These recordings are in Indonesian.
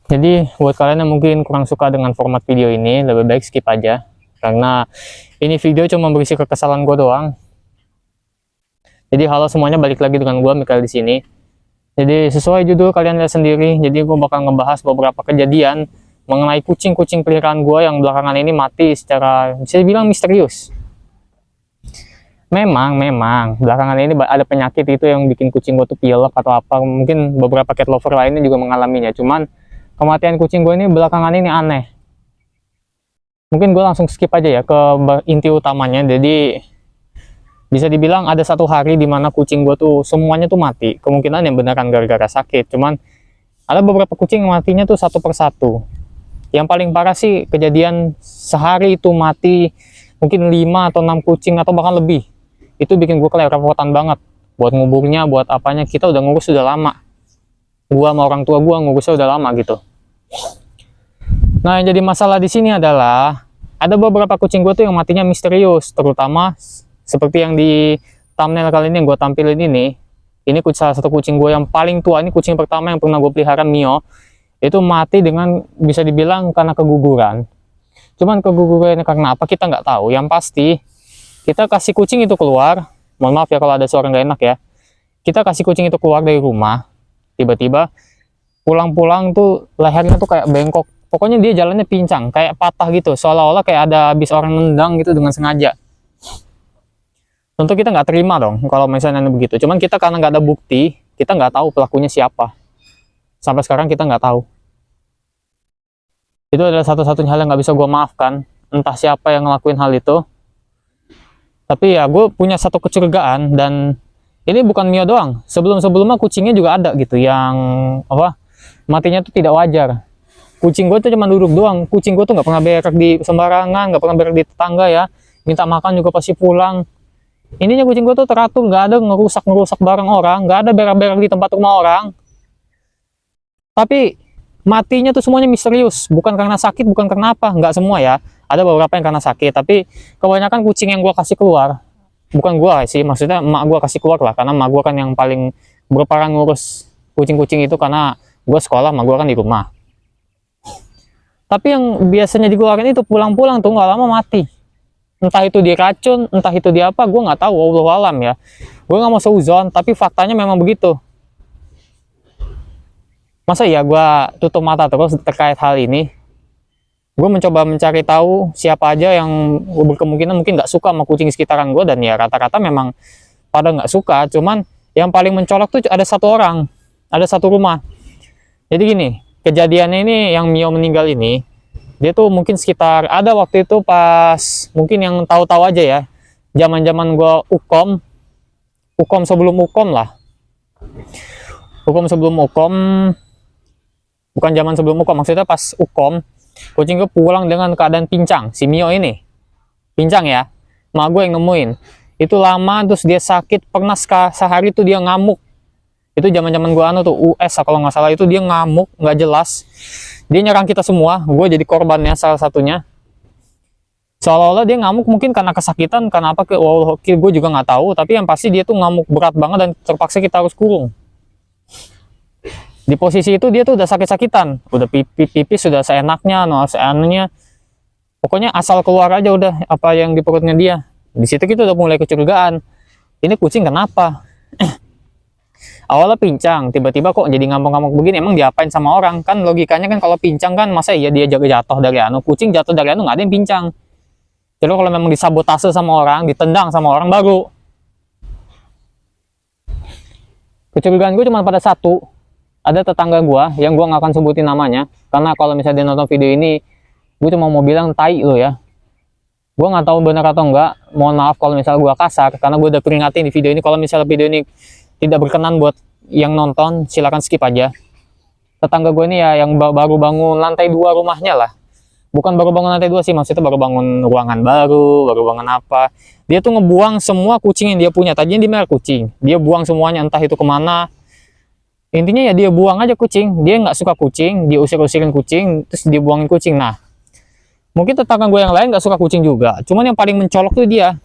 Jadi buat kalian yang mungkin kurang suka dengan format video ini, lebih baik skip aja. Karena ini video cuma berisi kekesalan gue doang. Jadi halo semuanya, balik lagi dengan gue Mikael di sini. Jadi sesuai judul kalian lihat sendiri, jadi gue bakal ngebahas beberapa kejadian mengenai kucing-kucing peliharaan gue yang belakangan ini mati secara bisa dibilang misterius. Memang belakangan ini ada penyakit itu yang bikin kucing gue tuh pilek atau apa. Mungkin beberapa cat lover lainnya juga mengalaminya. Cuman kematian kucing gue ini belakangan ini aneh. Mungkin gue langsung skip aja ya ke inti utamanya. Jadi bisa dibilang ada satu hari dimana kucing gue tuh semuanya tuh mati. Kemungkinan yang beneran gara-gara sakit. Cuman ada beberapa kucing yang matinya tuh satu persatu. Yang paling parah sih kejadian sehari itu mati mungkin 5 atau 6 kucing atau bahkan lebih. Itu bikin gue kelerepotan banget. Buat nguburnya, buat apanya, kita udah ngurus sudah lama. Gua sama orang tua gua ngurusnya udah lama gitu. Nah, yang jadi masalah di sini adalah ada beberapa kucing gue tuh yang matinya misterius, terutama seperti yang di thumbnail kali ini yang gue tampilin ini. Ini salah satu kucing gue yang paling tua, ini kucing pertama yang pernah gue pelihara, Mio. Itu mati dengan bisa dibilang karena keguguran. Cuman kegugurannya karena apa kita nggak tahu. Yang pasti kita kasih kucing itu keluar. Mohon maaf ya kalau ada suara nggak enak ya. Kita kasih kucing itu keluar dari rumah. Tiba-tiba pulang-pulang tuh lehernya tuh kayak bengkok. Pokoknya dia jalannya pincang, kayak patah gitu, seolah-olah kayak ada habis orang nendang gitu dengan sengaja. Tentu kita nggak terima dong kalau misalnya begitu. Cuman kita karena nggak ada bukti, kita nggak tahu pelakunya siapa. Sampai sekarang kita nggak tahu. Itu adalah satu-satunya hal yang nggak bisa gue maafkan. Entah siapa yang ngelakuin hal itu. Tapi ya gue punya satu kecurigaan, dan ini bukan Mio doang. Sebelum-sebelumnya kucingnya juga ada gitu yang apa? Matinya tuh tidak wajar. Kucing gue tuh cuma duduk doang. Kucing gue tuh nggak pernah berak di sembarangan, nggak pernah berak di tetangga ya. Minta makan juga pasti pulang. Ininya kucing gue tuh teratur, nggak ada ngerusak barang orang, nggak ada berak-berak di tempat rumah orang. Tapi matinya tuh semuanya misterius. Bukan karena sakit, bukan karena apa. Nggak semua ya. Ada beberapa yang karena sakit. Tapi kebanyakan kucing yang gue kasih keluar, bukan gue sih, maksudnya emak gue kasih keluar lah. Karena emak gue kan yang paling berperan ngurus kucing-kucing itu, karena gue sekolah, emak gue kan di rumah. Tapi yang biasanya dikeluarin itu pulang-pulang tuh nggak lama mati. Entah itu diracun, entah itu di apa, gue nggak tahu. Wallahu alam ya. Gue nggak mau seuzon, tapi faktanya memang begitu. Masa ya gue tutup mata terus terkait hal ini? Gue mencoba mencari tahu siapa aja yang berkemungkinan mungkin nggak suka sama kucing sekitaran gue, dan ya rata-rata memang pada nggak suka. Cuman yang paling mencolok tuh ada satu orang, ada satu rumah. Jadi gini, kejadiannya ini yang Mio meninggal ini, dia tuh mungkin sekitar ada waktu itu pas mungkin yang tahu-tahu aja ya, zaman-zaman gue ukom sebelum ukom lah, ukom sebelum ukom, bukan zaman sebelum ukom, maksudnya pas ukom. Kucing gue pulang dengan keadaan pincang. Si Mio ini pincang ya, mak gue yang nemuin. Itu lama, terus dia sakit, pernah sehari tuh dia ngamuk. Itu zaman-zaman gue tuh US kalau nggak salah, itu dia ngamuk nggak jelas. Dia nyerang kita semua, gue jadi korbannya salah satunya. Seolah-olah dia ngamuk mungkin karena kesakitan, karena apa, gue juga nggak tahu. Tapi yang pasti dia tuh ngamuk berat banget dan terpaksa kita harus kurung. Di posisi itu dia tuh udah sakit-sakitan, udah pipis sudah seenaknya, seadanya. Pokoknya asal keluar aja udah apa yang di perutnya dia. Di situ kita udah mulai kecurigaan. Ini kucing kenapa? Awalnya pincang, tiba-tiba kok jadi ngamuk-ngamuk begini. Emang diapain sama orang? Kan logikanya kan kalau pincang kan masa iya dia jatuh dari kucing jatuh dari nggak ada yang pincang. Jadi kalau memang disabotase sama orang, ditendang sama orang, baru. Kecurigaan gue cuma pada satu. Ada tetangga gue yang gue nggak akan sebutin namanya, karena kalau misalnya dia nonton video ini, gue cuma mau bilang tai lo ya. Gue nggak tahu benar atau enggak, mohon maaf kalau misalnya gue kasar, karena gue udah peringatin di video ini. Kalau misalnya video ini tidak berkenan buat yang nonton, silakan skip aja. Tetangga gue ini ya yang baru bangun lantai 2 rumahnya lah. Bukan baru bangun lantai 2 sih, maksudnya baru bangun ruangan baru bangun apa. Dia tuh ngebuang semua kucing yang dia punya. Tadinya dia merah kucing, dia buang semuanya entah itu kemana. Intinya ya dia buang aja kucing. Dia nggak suka kucing, dia usir-usirin kucing, terus dia buangin kucing. Nah, mungkin tetangga gue yang lain nggak suka kucing juga. Cuman yang paling mencolok tuh dia.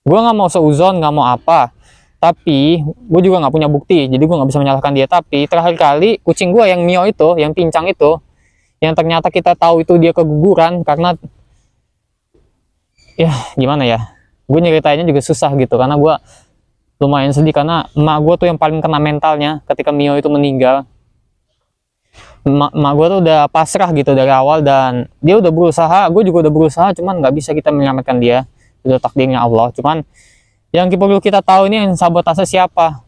Gue nggak mau seuzon, nggak mau apa. Tapi gue juga nggak punya bukti, jadi gue nggak bisa menyalahkan dia. Tapi terakhir kali kucing gue yang Mio itu, yang pincang itu, yang ternyata kita tahu itu dia keguguran karena ya gimana ya, gue nyeritainnya juga susah gitu karena gue lumayan sedih karena emak gue tuh yang paling kena mentalnya ketika Mio itu meninggal. Emak gue tuh udah pasrah gitu dari awal dan dia udah berusaha, gue juga udah berusaha, cuman nggak bisa kita menyelamatkan dia, itu takdirnya Allah. Cuman yang perlu kita tahu ini yang sabotase siapa.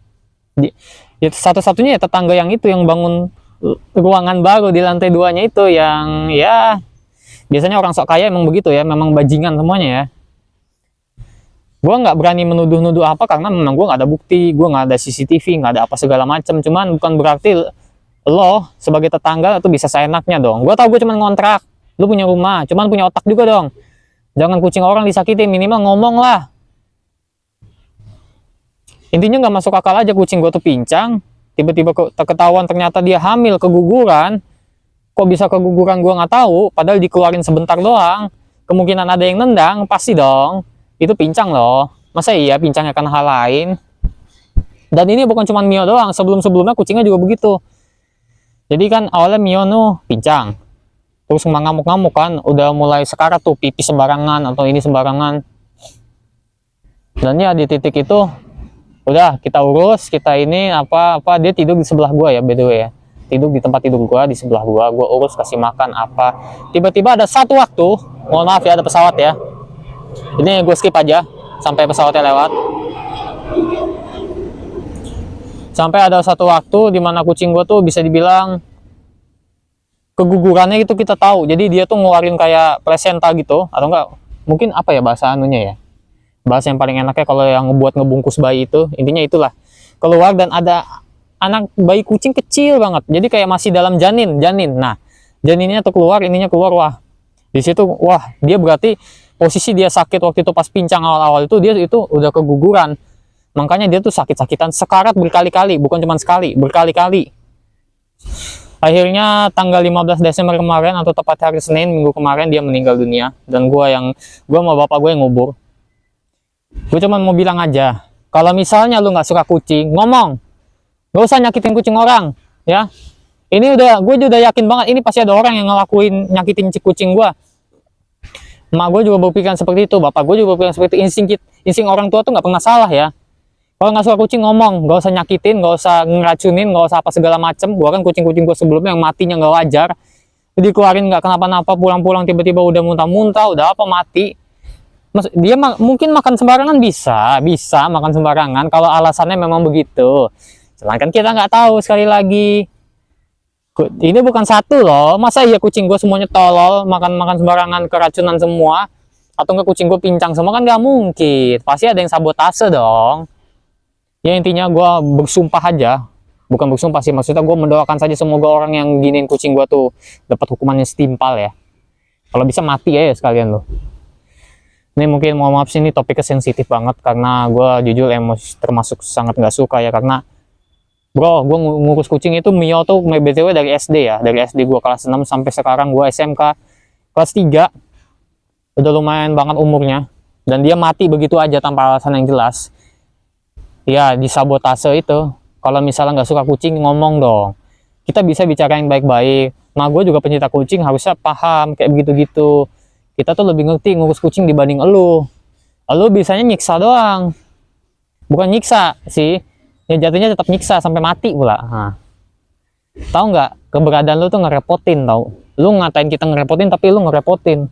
Ya, satu-satunya ya tetangga yang itu yang bangun ruangan baru di lantai 2-nya itu, yang ya biasanya orang sok kaya emang begitu ya, memang bajingan semuanya ya. Gue nggak berani menuduh-nuduh apa karena memang gue nggak ada bukti, gue nggak ada CCTV, nggak ada apa segala macam. Cuman bukan berarti lo sebagai tetangga tuh bisa seenaknya dong. Gue tau gue cuma ngontrak, lu punya rumah, cuman punya otak juga dong. Jangan kucing orang disakiti, minimal ngomong lah. Intinya nggak masuk akal aja kucing gue tuh pincang, tiba-tiba ketahuan ternyata dia hamil keguguran. Kok bisa keguguran gue nggak tahu, padahal dikeluarin sebentar doang. Kemungkinan ada yang nendang, pasti dong. Itu pincang loh. Masa iya pincangnya karena hal lain? Dan ini bukan cuma Mio doang, sebelum-sebelumnya kucingnya juga begitu. Jadi kan awalnya Mio tuh pincang, terus ngamuk-ngamuk kan, udah mulai sekarat tuh, pipi sembarangan atau ini sembarangan. Dan ya di titik itu udah kita urus, kita ini apa dia tidur di sebelah gua ya, by the way ya, tidur di tempat tidur gua di sebelah gua urus, kasih makan apa. Tiba-tiba ada satu waktu, mohon maaf ya, ada pesawat ya, ini gue skip aja sampai pesawatnya lewat. Sampai ada satu waktu dimana kucing gua tuh bisa dibilang kegugurannya itu kita tahu, jadi dia tuh ngeluarin kayak plasenta gitu, atau enggak mungkin apa ya bahasa anunya ya, bahasa yang paling enaknya kalau yang ngebungkus bayi itu, intinya itulah, keluar. Dan ada anak bayi kucing kecil banget, jadi kayak masih dalam janin. Nah, janinnya tuh keluar, ininya keluar. Wah, di situ wah, dia berarti posisi dia sakit waktu itu pas pincang awal-awal itu, dia itu udah keguguran. Makanya dia tuh sakit-sakitan, sekarat berkali-kali, bukan cuma sekali, berkali-kali. Akhirnya tanggal 15 Desember kemarin, atau tepat hari Senin minggu kemarin, dia meninggal dunia. Dan gua sama bapak gue yang ngubur. Gue cuma mau bilang aja, kalau misalnya lu nggak suka kucing, ngomong, nggak usah nyakitin kucing orang, ya. Ini gue udah yakin banget, ini pasti ada orang yang ngelakuin nyakitin kucing gue. Emak gue juga berpikiran seperti itu, bapak gue juga berpikiran seperti itu. Insting orang tua tuh nggak pernah salah ya. Kalau nggak suka kucing, ngomong, nggak usah nyakitin, nggak usah ngeracunin, nggak usah apa segala macem. Gue kan kucing-kucing gue sebelumnya yang matinya nggak wajar, dikeluarin nggak kenapa-napa, pulang-pulang tiba-tiba udah muntah-muntah, udah apa mati. Dia mungkin makan sembarangan, bisa makan sembarangan kalau alasannya memang begitu. Sedangkan kita nggak tahu, sekali lagi ini bukan satu loh, masa iya kucing gue semuanya tolol, makan sembarangan, keracunan semua, atau enggak kucing gue pincang semua, kan nggak mungkin, pasti ada yang sabotase dong. Ya intinya gue bersumpah aja, bukan bersumpah sih, maksudnya gue mendoakan saja semoga orang yang giniin kucing gue tuh dapat hukumannya setimpal ya, kalau bisa mati ya sekalian loh. Ini mungkin mohon maaf sih, ini topiknya sensitif banget karena gue jujur emosi, termasuk sangat nggak suka ya, karena bro, gue ngurus kucing itu Mio tuh BTW dari SD ya, dari SD gue kelas 6 sampai sekarang gue SMK kelas 3, udah lumayan banget umurnya, dan dia mati begitu aja tanpa alasan yang jelas. Ya disabotase itu. Kalau misalnya nggak suka kucing, ngomong dong, kita bisa bicarain baik-baik. Nah, gue juga pencinta kucing, harusnya paham kayak begitu-gitu. Kita tuh lebih ngerti ngurus kucing dibanding elu bisanya nyiksa doang, bukan nyiksa sih ya, jatuhnya tetap nyiksa sampai mati pula. Nah, tahu nggak, keberadaan lu tuh ngerepotin, tau, lu ngatain kita ngerepotin tapi lu ngerepotin.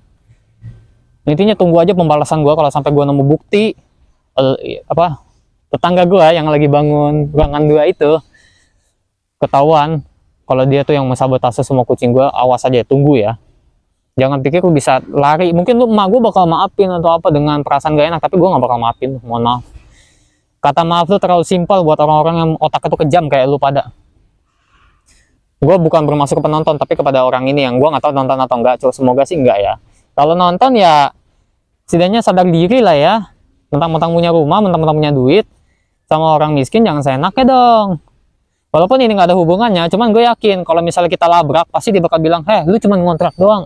Intinya tunggu aja pembalasan gua kalau sampai gua nemu bukti tetangga gua yang lagi bangun ruangan 2 itu ketahuan kalau dia tuh yang mensabotase semua kucing gua, awas aja, tunggu ya. Jangan pikir lu bisa lari, mungkin lu emak gue bakal maafin atau apa dengan perasaan gak enak, tapi gue gak bakal maafin, mohon maaf. Kata maaf tuh terlalu simpel buat orang-orang yang otaknya tuh kejam kayak lu pada. Gue bukan bermaksud ke penonton, tapi kepada orang ini yang gue gak tahu nonton atau enggak, semoga sih enggak ya. Kalau nonton ya setidaknya sadar diri lah ya, mentang-mentang punya rumah, mentang-mentang punya duit, sama orang miskin jangan seenaknya dong. Walaupun ini gak ada hubungannya, cuman gue yakin kalau misalnya kita labrak, pasti dia bakal bilang, heh lu cuma ngontrak doang,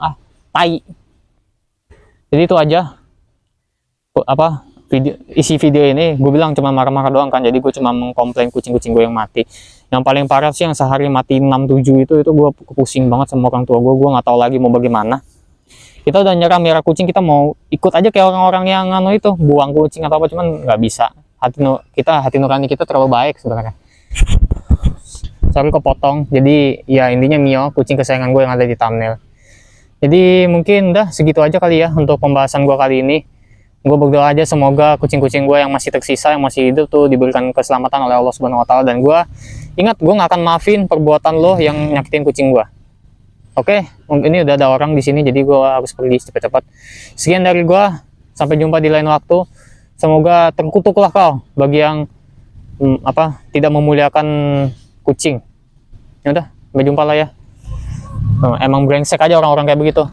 tai. Jadi itu aja isi video ini gue bilang cuma marah-marah doang kan, jadi gue cuma mengkomplain kucing-kucing gue yang mati. Yang paling parah sih yang sehari mati 6-7 itu gue pusing banget sama orang tua gue nggak tahu lagi mau bagaimana. Kita udah nyerah merah kucing, kita mau ikut aja kayak orang-orang yang itu buang kucing atau apa, cuman nggak bisa. Hati nurani kita terlalu baik sebenarnya. Sorry kepotong. Jadi ya intinya Mio, kucing kesayangan gue yang ada di thumbnail. Jadi mungkin udah segitu aja kali ya untuk pembahasan gue kali ini. Gue berdoa aja semoga kucing-kucing gue yang masih tersisa, yang masih hidup tuh diberikan keselamatan oleh Allah Subhanahu Wa Taala. Dan gue ingat, gue nggak akan maafin perbuatan lo yang nyakitin kucing gue. Oke, ini udah ada orang di sini, jadi gue harus pergi cepat-cepat. Sekian dari gue, sampai jumpa di lain waktu. Semoga terkutuklah kau bagi yang tidak memuliakan kucing. Ya udah, sampai jumpa lah ya. Emang brengsek aja orang-orang kayak begitu.